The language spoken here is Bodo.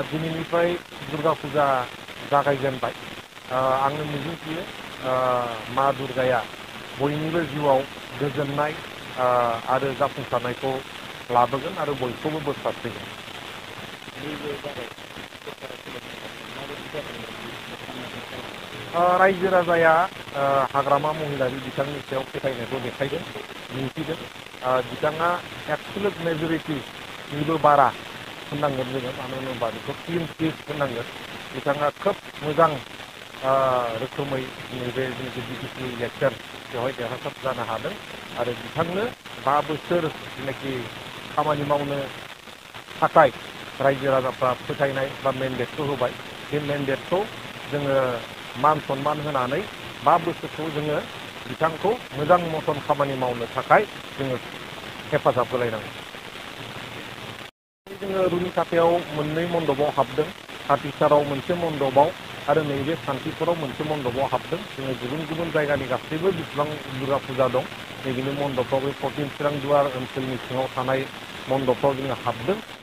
दिनैनिफ्राय दुर्गा फुजा जागायजेनबाय। आंनो मिजिंथियो मा दुर्गाया बयनिबो जिउआव गोजोननाय आरो जाफुंसारनायखौ लाबोगोन आरो बयखौबो बोर सारस्रिगोन। रायजो राजाया हाग्रामा महिलारि बिथांनि सायाव फोथायनायखौ देखायदों, दिन्थिदों। बिथाङा एबसुलुट मेजरिटिनिबो बारा होननांगोन जोङो, मानो होनोबा बेखौ क्लिन स्विप होननांगोन। बिथाङा खोब मोजां रोखोमै नैबे जिनिखि बिटिसि इलेक्सन बेवहाय देरहासार जानो हादों आरो बिथांनो 5 बोसोर जेनाखि खामानि मावनो थाखाय रायजो राजाफ्रा फोथायनाय बा मेन्डेटखौ होबाय। बे मेन्डेटखौ जोङो मान सनमान होनानै 5 बोसोरखौ जोङो बिथांखौ मोजां मथन खामानि मावनो थाखाय जोङो हेफाजाब होलायनांगौ। जोङो रुनिखाथायाव मोननै मन्दपाव हाबदों, हाथिसाराव मोनसे मन्दपाव आरो नैबे सान्थिफुराव मोनसे मन्दपाव हाबदों। जोङो गुबुन गुबुन जायगानि गासैबो बेसेबां दुर्गा फुजा दं नैबेनि मन्दपाव बे 14 चिरां दुवार ओनसोलनि सिङाव थानाय मन्दपाव जोङो हाबदों